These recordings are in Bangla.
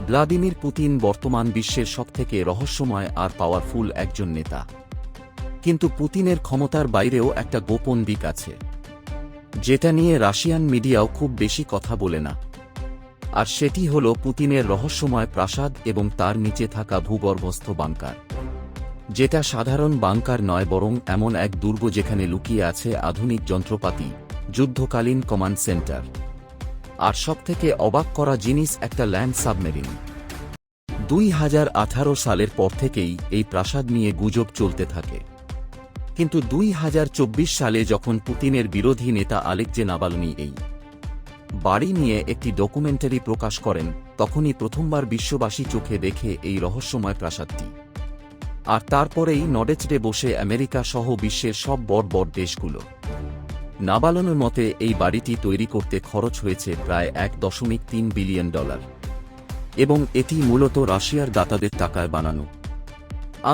ভ্লাদিমির পুতিন বর্তমান বিশ্বের সবথেকে রহস্যময় আর পাওয়ারফুল একজন নেতা। কিন্তু পুতিনের ক্ষমতার বাইরেও একটা গোপন দিক আছে, যেটা নিয়ে রাশিয়ান মিডিয়াও খুব বেশি কথা বলে না। আর সেটি হল পুতিনের রহস্যময় প্রাসাদ এবং তার নিচে থাকা ভূগর্ভস্থ বাংকার, যেটা সাধারণ বাংকার নয় বরং এমন এক দুর্গ যেখানে লুকিয়ে আছে আধুনিক যন্ত্রপাতি, যুদ্ধকালীন কমান্ড সেন্টার, আর সবথেকে অবাক করা জিনিস একটা ল্যান্ড সাবমেরিন। 2018 সালের পর থেকেই এই প্রাসাদ নিয়ে গুজব চলতে থাকে, কিন্তু 2024 সালে যখন পুতিনের বিরোধী নেতা আলেক্সে নাভালনি এই বাড়ি নিয়ে একটি ডকুমেন্টারি প্রকাশ করেন, তখনই প্রথমবার বিশ্ববাসী চোখে দেখে এই রহস্যময় প্রাসাদটি। আর তারপরেই নডেচডে বসে আমেরিকা সহ বিশ্বের সব বড় বড় দেশগুলো। নাভালনির মতে এই বাড়িটি তৈরি করতে খরচ হয়েছে প্রায় $1.3 বিলিয়ন, এবং এটি মূলত রাশিয়ার দাতাদের টাকায় বানানো।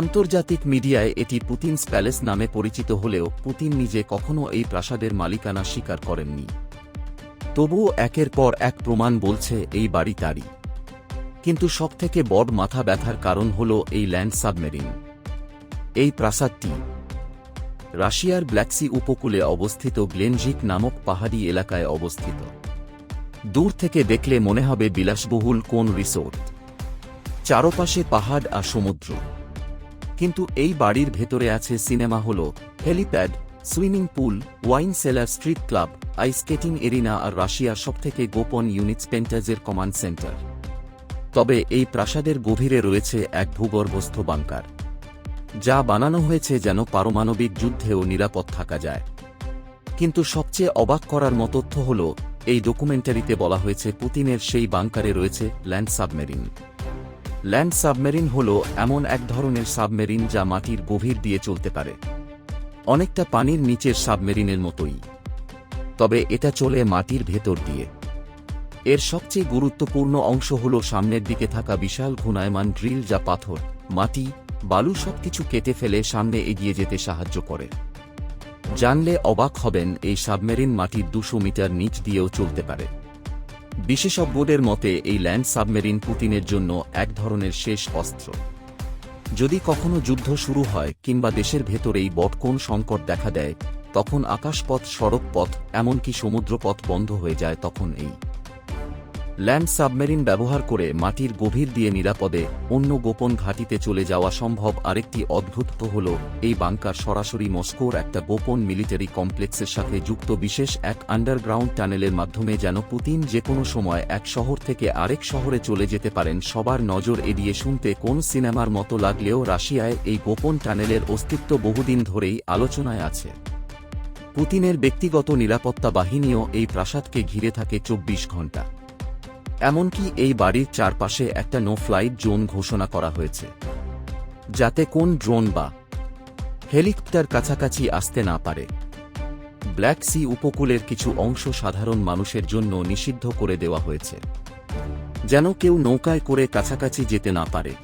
আন্তর্জাতিক মিডিয়ায় এটি পুতিনস প্যালেস নামে পরিচিত হলেও পুতিন নিজে কখনও এই প্রাসাদের মালিকানা স্বীকার করেননি। তবুও একের পর এক প্রমাণ বলছে এই বাড়ি তারই। কিন্তু সবথেকে বড় মাথা ব্যথার কারণ হল এই ল্যান্ড সাবমেরিন। এই প্রাসাদটি রাশিয়ার ব্ল্যাক সি উপকূলে অবস্থিত গ্লেনজিক নামক পাহাড়ি এলাকায় অবস্থিত। দূর থেকে দেখলে মনে হবে বিলাসবহুল কোন রিসোর্ট, চারপাশে পাহাড় আর সমুদ্র। কিন্তু এই বাড়ির ভেতরে আছে cinema hall, helipad, swimming pool, wine cellar, street club, ice skating arena আর রাশিয়ার সবথেকে গোপন ইউনিট স্পেন্টাজের কমান্ড সেন্টার। তবে এই প্রাসাদের গভীরে রয়েছে এক ভূগর্ভস্থ বাংকার, যা বানানো হয়েছে যেন পারমাণবিক যুদ্ধেও নিরাপদ থাকা যায়। কিন্তু সবচেয়ে অবাক করার মতো তথ্য হল, এই ডকুমেন্টারিতে বলা হয়েছে পুতিনের সেই বাংকারে রয়েছে ল্যান্ড সাবমেরিন। ল্যান্ড সাবমেরিন হল এমন এক ধরনের সাবমেরিন যা মাটির গভীর দিয়ে চলতে পারে, অনেকটা পানির নিচের সাবমেরিনের মতোই, তবে এটা চলে মাটির ভেতর দিয়ে। এর সবচেয়ে গুরুত্বপূর্ণ অংশ হল সামনের দিকে থাকা বিশাল ঘূর্ণায়মান ড্রিল, যা পাথর, মাটি, বালু সবকিছু কেটে ফেলে সামনে এগিয়ে যেতে সাহায্য করে। জানলে অবাক হবেন, এই সাবমেরিন মাটির 200 মিটার নিচ দিয়েও চলতে পারে। বিশেষজ্ঞদের মতে এই ল্যান্ড সাবমেরিন পুতিনের জন্য এক ধরনের শেষ অস্ত্র। যদি কখনো যুদ্ধ শুরু হয় কিংবা দেশের ভেতরেই বড় কোন সংকট দেখা দেয়, তখন আকাশপথ, সড়কপথ, এমনকি সমুদ্রপথ বন্ধ হয়ে যায়, তখন এই ল্যান্ড সাবমেরিন ব্যবহার করে মাটির গভীর দিয়ে নিরাপদে অন্য গোপন ঘাঁটিতে চলে যাওয়া সম্ভব। আরেকটি অদ্ভুত হল, এই বাংকার সরাসরি মস্কোর একটা গোপন মিলিটারি কমপ্লেক্সের সাথে যুক্ত, বিশেষ এক আন্ডারগ্রাউন্ড টানেলের মাধ্যমে যেন পুতিন যে কোনো সময় এক শহর থেকে আরেক শহরে চলে যেতে পারেন। সবার নজর এড়িয়ে শুনতে কোন সিনেমার মতো লাগলেও রাশিয়ায় এই গোপন টানেলের অস্তিত্ব বহুদিন ধরেই আলোচনায় আছে। পুতিনের ব্যক্তিগত নিরাপত্তা বাহিনীও এই প্রাসাদকে ঘিরে থাকে 24 ঘণ্টা। এমনকি এই বাড়ির চারপাশে একটা নো ফ্লাইট জোন ঘোষণা করা হয়েছে, যাতে কোন ড্রোন বা হেলিকপ্টার কাছাকাছি আসতে না পারে। ব্ল্যাক সি উপকূলের কিছু অংশ সাধারণ মানুষের জন্য নিষিদ্ধ করে দেওয়া হয়েছে, যেন কেউ নৌকায় করে কাছাকাছি যেতে না পারে।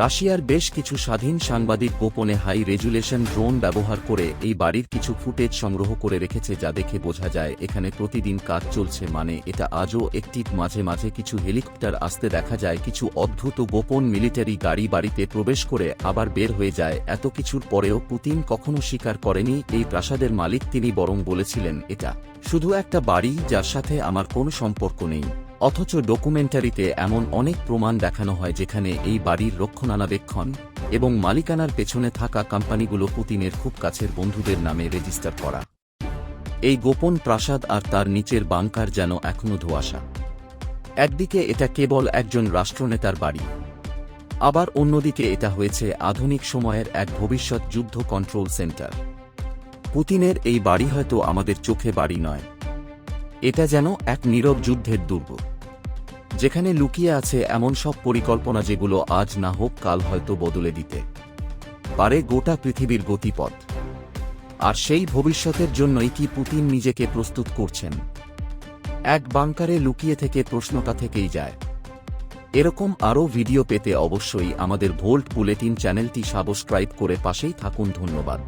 রাশিয়ার বেশ কিছু স্বাধীন সাংবাদিক গোপনে হাই রেজুলেশন ড্রোন ব্যবহার করে এই বাড়ির কিছু ফুটেজ সংগ্রহ করে রেখেছে, যা দেখে বোঝা যায় এখানে প্রতিদিন কাজ চলছে। মানে এটা আজও একটি। মাঝে মাঝে কিছু হেলিকপ্টার আসতে দেখা যায়, কিছু অদ্ভুত গোপন মিলিটারি গাড়ি বাড়িতে প্রবেশ করে আবার বের হয়ে যায়। এত কিছুর পরেও পুতিন কখনো স্বীকার করেনি এই প্রাসাদের মালিক তিনি, বরং বলেছিলেন এটা শুধু একটা বাড়ি যার সাথে আমার কোনো সম্পর্ক নেই। অথচ ডকুমেন্টারিতে এমন অনেক প্রমাণ দেখানো হয় যেখানে এই বাড়ির রক্ষণাবেক্ষণ এবং মালিকানার পেছনে থাকা কোম্পানিগুলো পুতিনের খুব কাছের বন্ধুদের নামে রেজিস্টার করা। এই গোপন প্রাসাদ আর তার নিচের বাংকার যেন এখনো ধোঁয়াশা। একদিকে এটা কেবল একজন রাষ্ট্রনেতার বাড়ি, আবার অন্যদিকে এটা হয়েছে আধুনিক সময়ের এক ভবিষ্যৎ যুদ্ধ কন্ট্রোল সেন্টার। পুতিনের এই বাড়ি হয়তো আমাদের চোখে বাড়ি নয়, এটা যেন এক নীরব যুদ্ধের দুর্গ, যেখানে লুকিয়ে আছে এমন সব পরিকল্পনা যেগুলো আজ না হোক কাল হয়তো বদলে দিতে পারে গোটা পৃথিবীর গতিপথ। আর সেই ভবিষ্যতের জন্যই কি পুতিন নিজেকে প্রস্তুত করছেন? এক বাংকারে লুকিয়ে থেকে প্রশ্নটা থেকেই যায়। এরকম আরও ভিডিও পেতে অবশ্যই আমাদের ভোল্ট বুলেটিন চ্যানেলটি সাবস্ক্রাইব করে পাশেই থাকুন। ধন্যবাদ।